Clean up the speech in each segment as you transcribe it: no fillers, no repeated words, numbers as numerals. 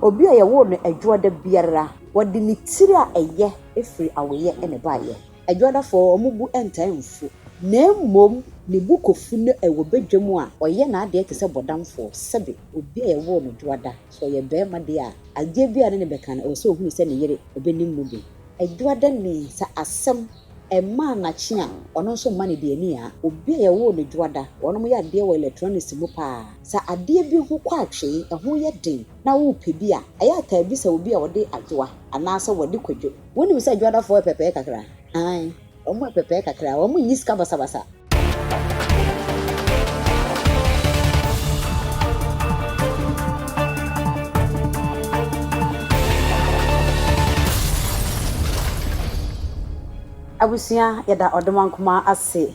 Obi a yɛwo no adwoada biara wɔde ne tiri a ɛyɛ efiri awoyɛ ɛne baayɛ. Adwoadafo ɔmo bu ɛntaa mfu. Na mmom ne bu kofu no ɛwɔ badwam a ɔyɛ n'adeɛ te sɛ bɔdamfo sɛbe obi a yɛwo no dwoada so ɔyɛ bɛrima deɛ a adeɛ bi a ne bɛka no ɔsɛ ohunu sɛ ne yere ɔbɛnim mu bi. Adwoada ne sa asɛm ɛma n'akyi a ɔno nso ma ne deɛ ni a obi a yɛwo no dwoada ɔnom yɛ adeɛ wɔ electronics mu paa. Sa adeɛ bi ho kɔ atwee ɛho yɛ den na wopɛ bi a ɛyɛ ataa bi sɛ obi a wɔde adwoa anaasɛ wɔde kwadwo. Wonim sɛ adwoadafoɔ pɛpɛɛ kakra. Ɔmo pɛpɛɛ kakra. Ɔmo nyi sika basabasa. Abusua yɛda ɔdomankoma ase.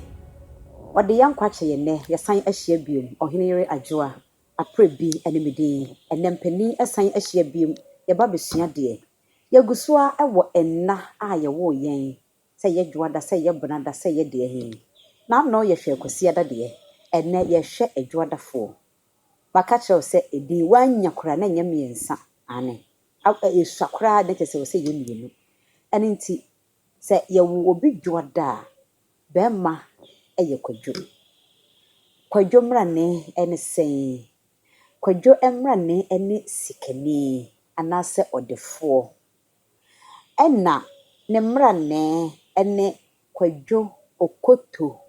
Wɔde yɛn kwakye yɛn nɛ yɛsan ahyia biom. Oheneyere Adwoa Aprebi ɛne medin. Ɛnɛmpanin ɛsan ahyia biom. Yɛba besua deɛ. Yɛgusua ɛwɔ ɛnna a yɛwo yɛn. Sɛ yɛ dwoada, sɛ yɛ benada, sɛ yɛ deɛ he. Na no yɛhwɛ kwasiada deɛ. Ɛnɛ yɛhwɛ adwoadafoɔ. Maka kyerɛw sɛ edin wanya kora na nyɛ mmiɛnsa. Ane. Esua kora na kyerɛ sɛ wɔsɛ yɛ mmienu. Ɛne nti sɛ yɛwo obi dwoada a bɛrima ɛyɛ Kwadwo. Kwadwo mmrane ɛne sɛn. Kwadwo mmrane ɛne sikani anaasɛ ɔdefoɔ. Ɛna ne mmrane ɛne Kwadwo okoto.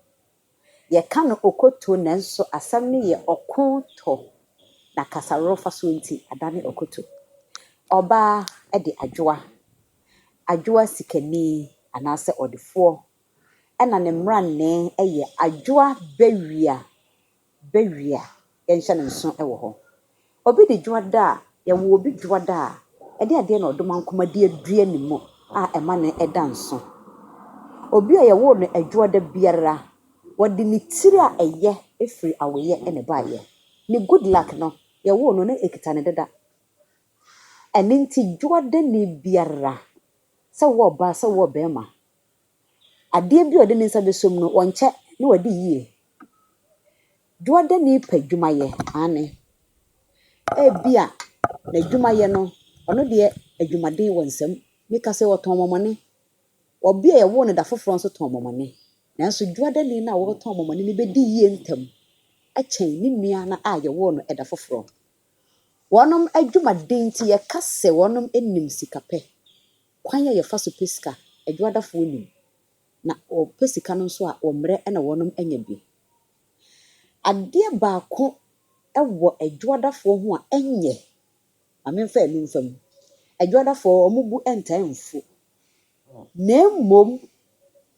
Yɛka no okoto nanso asɛm no yɛ ɔkontɔ. Na kasarɔfa so nti adane okoto. Ɔbaa ɛde adwoa. Adwoa sikani anaasɛ ɔdefoɔ. Ɛna ne mmrane ɛyɛ adwoa bɛwia. Bɛwia. Yɛnhyɛ ne nso ɛwɔ hɔ. Obi de dwoada a yɛwo obi dwoada a ɛde adeɛ na ɔdomankoma de adua ne mu a ɛma ne ɛda nso. Obi a yɛwo no adwoada biara wɔde ne tiri a ɛyɛ efiri awoyɛ ɛne baayɛ. Ne good luck no yɛwo no na ekita ne deda. Ɛne nti dwoada ne biara sɛ wo ɔbaa sɛ wo bɛrima. Adeɛ bi ɔde ne nsa besom no wɔnkyɛ na wɔde yie. Dwoada ne pɛ dwumayɛ ane. Ebia na dwumayɛ no ɔno deɛ adwumaden wɔ nsam. Meka sɛ wɔtɔn momone. Obi a yɛwo no da foforɔ nso tɔn momone. Nanso dwoada ne na wɔtɔn momone ne bɛdi yie ntam. Ɛkyɛn ne nua na a yɛwo no ɛda foforɔ. Wɔnom adwumaden nti yɛka sɛ wɔnom enim sika pɛ. Kwan a yɛfa so pɛ sika adwoadafoɔ nim. Na ɔpɛ sika no nso a wɔmmerɛ ɛna wɔnom anya bi. Adeɛ baako ɛwɔ adwoadafoɔ ho a ɛnyɛ. Amemfa ɛnu mfam. Adwoadafoɔ ɔmo bu ɛntaa mfu. Na mmom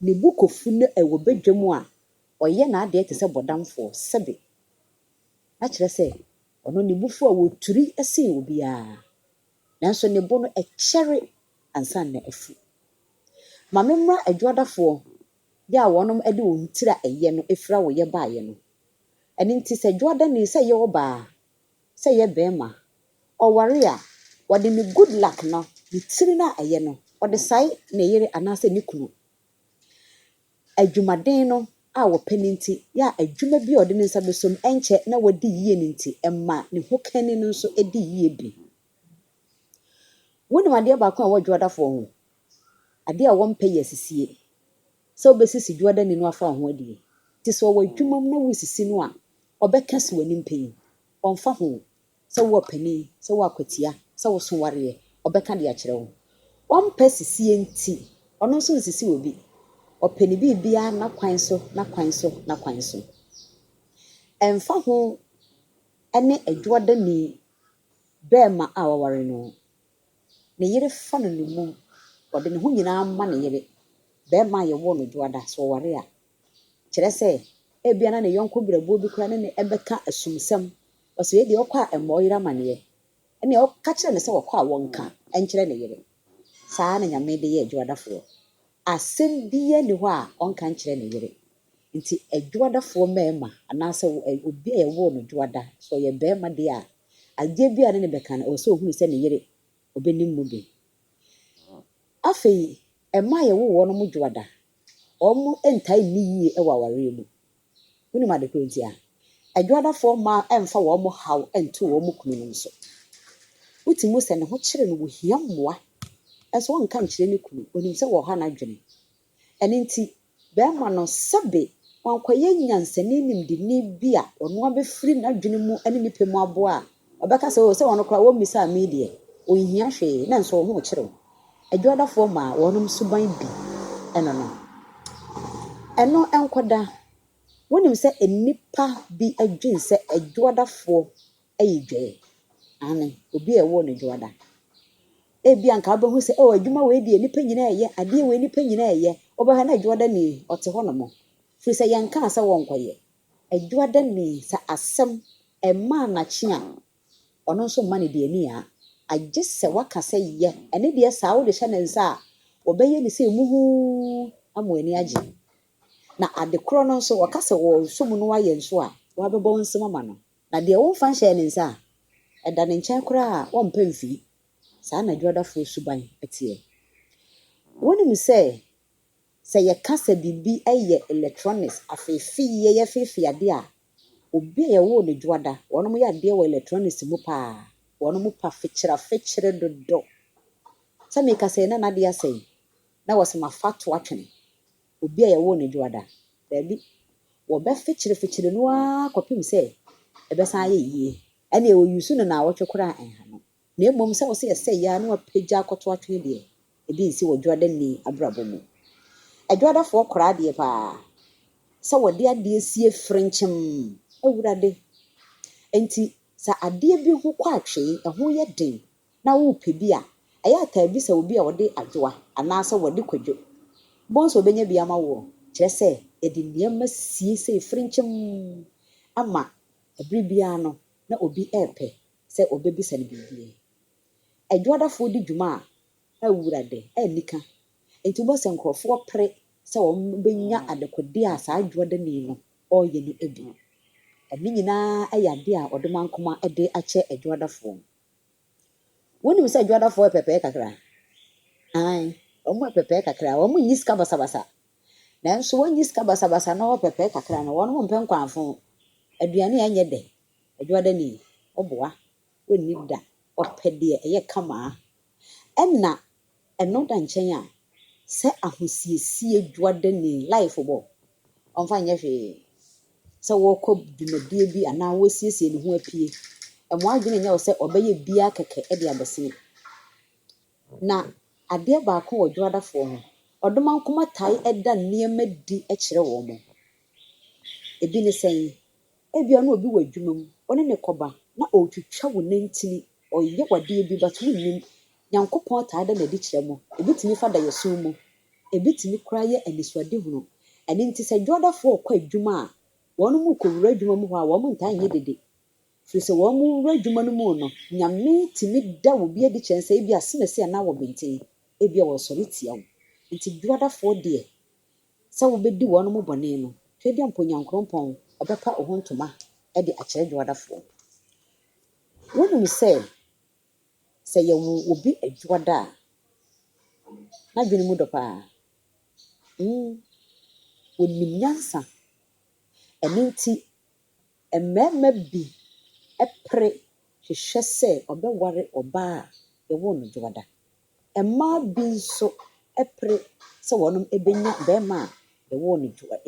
ne bu kofu no ɛwɔ badwam a ɔyɛ n'adeɛ te sɛ bɔdamfo sɛbe. Na kyerɛ sɛ ɔno ne bufu a wɔturi ɛsen obiara. Nanso ne bo no ɛkyɛre ansa na afu. Ma memra adwoadafoɔ yɛ a wɔnom ɛde wɔn tiri a ɛyɛ no efira wɔyɛ baayɛ no. Ɛne nti sɛ dwoada ne sɛ yɛ ɔbaa sɛ yɛ bɛrima ɔware a wɔde ne good luck no ne tiri na ɛyɛ no ɔde sae ne yere anaasɛ ne kunu. Adwumaden no a wɔpɛ ne nti yɛ adwuma bi a ɔde ne nsa besom ɛnkyɛ na wɔde yie ne nti ɛma ne ho kani no nso ɛde yie bi. Wonim adeɛ baako a wɔ dwoadafoɔ ho. Adeɛ a wɔmpɛ yɛ sisie. Sɛ wobɛsisi dwoada ne no afa ho adie. Nti sɛ ɔwɔ adwuma mu na wosisi no a ɔbɛka si w'anim panyin. Ɔmfa ho. Sɛ wo panin, sɛ wo akwatia, sɛ wo so wareɛ, ɔbɛka de akyerɛ wo. Wɔmpɛ sisie nti ɔno nso nsisi obi. Ɔpɛ ne biribiara na kwan so, na kwan so, na kwan so. Ɛmfa ho ɛne adwoada ni bɛrima a wɔware no. Ne yere fa no ne mu. Ɔde ne ho nyinaa ma ne yere. Bɛrima a yɛwo no dwoada so ɔware a. Kyerɛ sɛ ebia na ne yɔnko brɛboɔ bi kora ne ɛbɛka asumsɛm. Ɔsɛ yɛ deɛ ɔkɔ a ɛmmɔ yere amaneɛ. Ɛne ɔka kyerɛ ne sɛ wɔkɔ a wɔnka ɛnkyerɛ ne yere. Saa na Nyame de yɛ adwoadafoɔ. Asɛm biara ni hɔ a ɔnka nkyerɛ ne yere. Nti adwoadafoɔ mmarima anaasɛ obi a yɛwo no dwoada so ɔyɛ bɛrima deɛ a adeɛ bi a ne bɛka no ɔsɛ ohunu sɛ ne yere ɔbɛnim mu bi. Afei ɛma yɛwo wɔn mo dwoada. Ɔmo ɛntae ni yie ɛwɔ awareɛ mu. Wonim ade koro nti a adwoadafoɔ ma ɛmfa wɔn mo haw ɛnto wɔn mo kunu no nso. Utimu se ne ho kyere no wo hia mmoa. Eso won kan kyere ne kunu. Onim se wo ha na dwene. Ene nti bɛrima no sɛbe wankɔyɛ nyansani nimdini bi a ɔno abɛfiri n'adwene mu ne nipa mu aboa a ɔbɛka sɛ o sɛ ɔno kora wɔmmisa me deɛ ɔnhia hwee na nso ɔho kyerɛw adwadafo ma wɔnom suban bi ɛno no ɛno ɛnkɔda wonim sɛ nipa bi adwen sɛ adwadafo ɛyɛ dwee ane obi ɛwɔ ne dwada ebi anka abɛhu sɛ o adwuma wei die nipa nyina ɛyɛ adeɛ wei nipa nyina ɛyɛ ɔbɛha na adwada ni ɔte hɔ no mo firi sɛ yɛnka sɛ wɔnkɔyɛ adwada ni sɛ asɛm ɛma anakye a ɔno nso ma ne deɛ ni a agye sɛ waka sɛ yɛ ɛne deɛ saa wode hyɛ ne nsa a wɔbɛyɛ ne sɛ muhu ama ani agye na ade korɔ no nso wɔka sɛ wɔsom no wayɛ nso a wɔabɛbɔ nsɛm ama no na deɛ wɔmfa nhyɛ ne nsa a ɛda ne nkyɛn koraa a wɔmpɛ mfiri saa na adwadafoɔ suban ɛteɛ wonim sɛ yɛka sɛ biribi ɛyɛ electronics afeefie yɛfeefie ade a obi a yɛwɔ ne dwada wɔnom yɛ adeɛ wɔ electronics mu paa wɔnom pa fekyere dodo sɛ meka sɛ na nade asɛe na wɔsɛ mafa to atwene obi a yɛwɔ ne dwada baabi wɔbɛfekyere no a kɔpem sɛ ɛbɛsan ayɛ yie ɛne ɛwɔ yusu no na wɔtwe koraa ɛnha no na mmom sɛ wɔsɛ yɛsɛ yɛ na wapagya akɔto atwene deɛ ebi nsi wɔ dwada ni abrabɔ mu adwadafoɔ koraa deɛ paa sɛ wɔde adeɛ sie frenkyem awurade enti sɛ adeɛ bi ho kɔ atwee ɛho yɛ den na wopɛ bi a ɛyɛ ataa bi sɛ obi a wɔde adwoa anaasɛ wɔde kwadwo bonso obenya bi ama wo kyerɛ sɛ yɛde nneɛma sie sɛ frenkyem ama abiri biara no na obi ɛpɛ sɛ obebisa ne biribi adwadafoɔ di dwuma a awurade ɛnika enti bo sɛ nkrɔfoɔ pere sɛ wɔn benya adekode a saa adwada ni no ɔyɛ no ebi ɛne nyinaa ɛyɛ ade a ɔde mankoma ɛde akyɛ adwadafoɔ wonim sɛ adwadafoɔ ɛpɛpɛɛ kakra wɔn ɛpɛpɛɛ kakra wɔn nyi sika basabasa nanso wɔn nyi sika basabasa na wɔpɛpɛɛ kakra no wɔn mpɛ nkwanfo aduane ɛnyɛ dɛ adwada ni ɔboa wɔnni da ɔpɛ deɛ ɛyɛ kama ɛna ɛno da nkyɛn a sɛ ahosiesie dwada ni life bɔ ɔmfa nyɛ hwee sɛ wɔkɔ dwumadie bi anaa wɔsiesie ne ho apie ɛmo adwene nyɛ sɛ ɔbɛyɛ bia kɛkɛ ɛde abɛsene na adeɛ baako wɔ dwadafoɔ ho ɔdoma nkoma tae ɛda nneɛma di ɛkyerɛ wɔn mo ebi ne sɛn ebi ɔno obi wɔ adwuma mu ɔne ne kɔba na ɔtwitwa wo nantini ɔyɛ wadeɛ bi but wonnim nyankopɔn tae da n'adi kyerɛ mo ebi tumi fa da yɛso mu ebi tumi koraa yɛ anisuade hunu ɛne nti sɛ dwadafoɔ kɔ adwuma a wɔn mu kɔwura adwuma mu hɔ a wɔn ntaa nyɛ dede firi sɛ wɔn mu wura adwuma no mu no nyame tumi da wo bi adi kyerɛ sɛ ebi asemɛsi anaa wɔ bɛnten ebi a wɔsɔre tia wo nti dwadafoɔ deɛ sɛ wobɛdi wɔn mu bɔne no twɛ bi ampo nyankoropɔn ɔbɛpa wo ho ntoma ɛde akyerɛ dwadafoɔ wonim sɛ yɛwɔ obi adwada a n'adwene mu dɔ paa onim nyansa ɛno nti mmarima bi ɛpere hwehwɛ sɛ ɔbɛware ɔbaa a yɛwɔ no dwada mmaa bi nso ɛpere sɛ wɔnom ɛbɛnya bɛrima a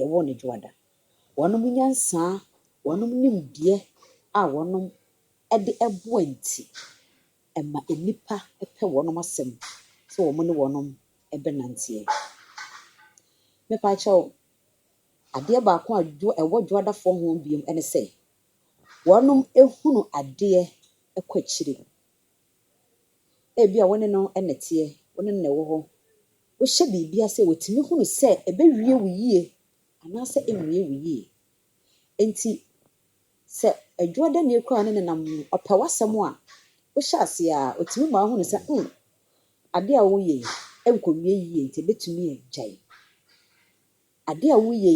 yɛwɔ no dwada wɔnom nyansa wɔnom nimdeɛ a wɔnom ɛde ɛboa nti ɛma nipa ɛpɛ wɔnom asɛm sɛ wɔn ne wɔnom ɛbɛnanteɛ mepakyɛw adeɛ baako a ɛwɔ dwadafoɔ ho biom ɛne sɛ wɔnom ehunu adeɛ ɛkɔ akyire ebi a wɔne no ɛnɛteɛ wɔne no ɛwɔ hɔ wɔhyɛ biribi asɛ wɔtumi hunu sɛ ɛbɛwie wo yie anaasɛ ɛnwie wo yie enti sɛ adwada ne kura ne nenam ɔpɛ wasɛm a wohyɛ ase a otumi ma hunu sɛ adeɛ a woyɛ ɛnkɔwie yie nti ɛbɛtumi agyae adeɛ a woyɛ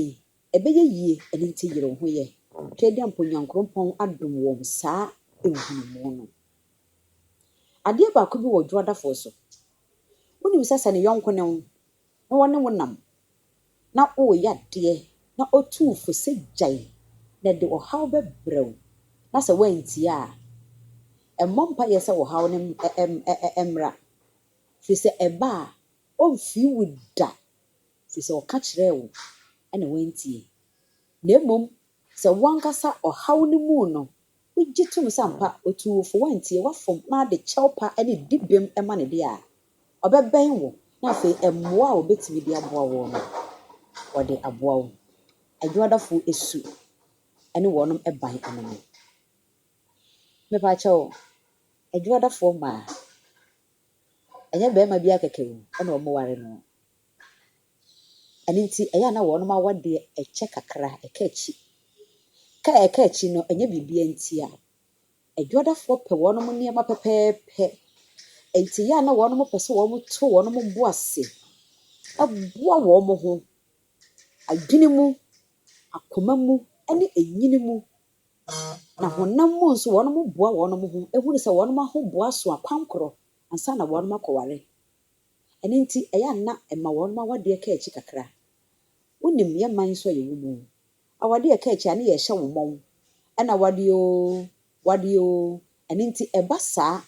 ɛbɛyɛ yie ɛne nti yere ho yɛ twɛ de ampo nyankoropɔn adom wɔn saa ɛnhunumu no adeɛ baako bi wɔ dwadafoɔ so wonim sɛ ne yɔnko ne wo na wɔne wo nam na ɔyɛ adeɛ na ɔtu fo sɛ gyae na de ɔhaw bɛbrɛw na sɛ wantie a Mompa yes, or how emra. She said, a bar, oh, few would die. She saw catch rail and a winty. Nemum, so one cassa or how the moon. We get to sampa or two for one tea, what from mad the chopper any deep beam a money dear. Oba benwo na fe emmoa obetimi di aboa wo no wo de aboa wo adwoadafo esu ene wonom eban anam me pa chawo adwoadafo ma enye be ma bi akeke wo ene wo mo ware no ene nti eya na wonom awode eche kakra eka echi no enye bibia nti a adwoadafo pe wonom niema pepepe enti ya na wonom pese wonom to wonom boase aboa wo mo ho adwene mu akoma mu ene enyini mu na honam mu nso wono mo boa wono mo ho ehunu se wono ma ho boa so akwankoro ansa na wono makɔware ene nti eya na ema wono ma wade ka echi kakra wonim ye man so ye wumu awade ka echi ane ye hye wo mom ɛna wade o ene nti eba saa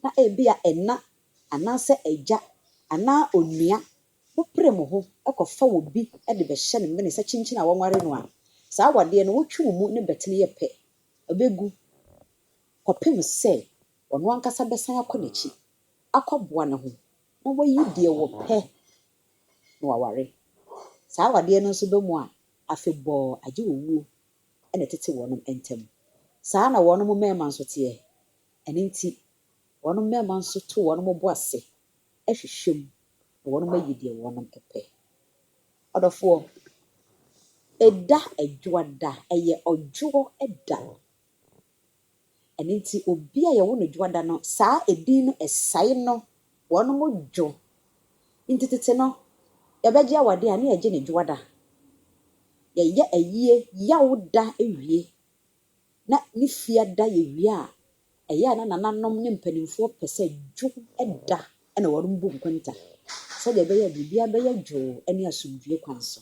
na ebia ɛna anase eja ana onua wopre mo ho ekɔfa wo bi de be hye ne mene se kyinkyin a wonware no a saa wade no wotwe wo mu ne betene ye pɛ obegu kopem se ono ankasa besan akonechi akɔboa ne ho na wayi de wo pɛ no waware saa wade no nso be mu a afebɔ age owuo ene tete wonom entem saa na wonom mema nso te ene nti wonom mema nso to wonom bo ase ehwehwem wonom ayi de wonom pɛ odofo eda adwoada eye odwo eda ene nti obi a ye wo no dwoada no saa edin no esae no wono mo dwo nti tete no ye beje awade a na ye je ne dwoada ye ye ayie yawda ewie na ni fia da ye wie a eya na nananom ne mpanimfo pese dwo eda ena wono mbu nkwanta so de be ye bibia be ye dwo ene asumdue kwanso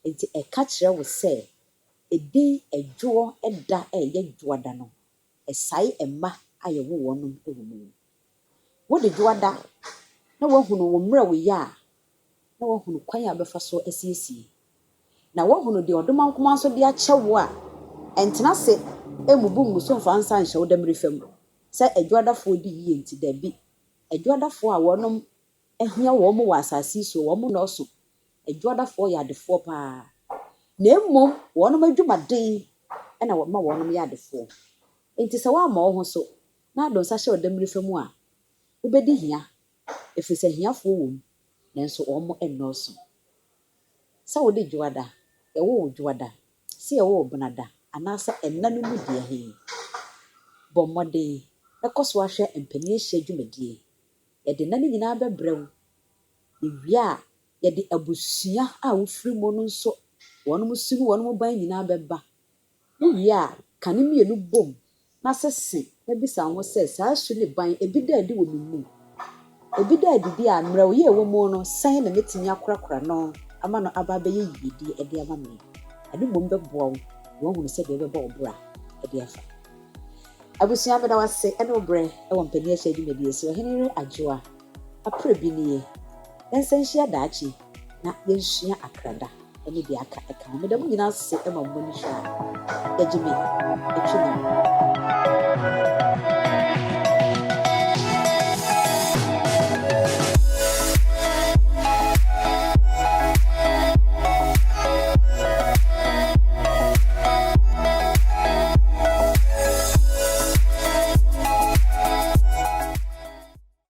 nti eka kire wo se edin adwo eda eye dwoada no esai emma aye wo wonom ewumu wo de dwoada na wahunu wo mra wo ya na wahunu kwan abefa so asiesie na wahunu de odomankoma so de ache wo a entena se emubu muso mfa nsa nhye wo damri fam se adwoadafo di yie nti da bi adwoadafo a wonom ehia wo mo wa asase so wo mo no so adwoadafo ya defo pa na emmom wonom adwumaden ena wo ma wonom ya defo enti se wa ma wo ho so na adon sa hye wo damri fam a ubedi hia efise hiafo wo nanso omo enoso sa wo de dwoada ye wo dwoada se ye wo benada anasa enna no mu die he bomode ekoso ahwe empani ehye dwumadie ye de nane nyina bebrew ewia ye de abusua a wo firi mo no nso wono mu sinu wono mu ban nyina beba ewia kane mienu bom na sese na bisa ho se sa su ne ban ebi da adi wo mu ebi da adidi a mra wo ye wo mu no san na metimi akorakora no ama no aba be ye yidi e de ama me ade mom be boa wo hunu se de be ba obra e de afa abusia be da wase e no bre e won pani ahye dwumadi ese Oheneyere Adwoa Aprebi nie ensanhia daachi na yenhia akrada ene de aka eka me da mu nyina se e ma mo ni hwa ejimi etwini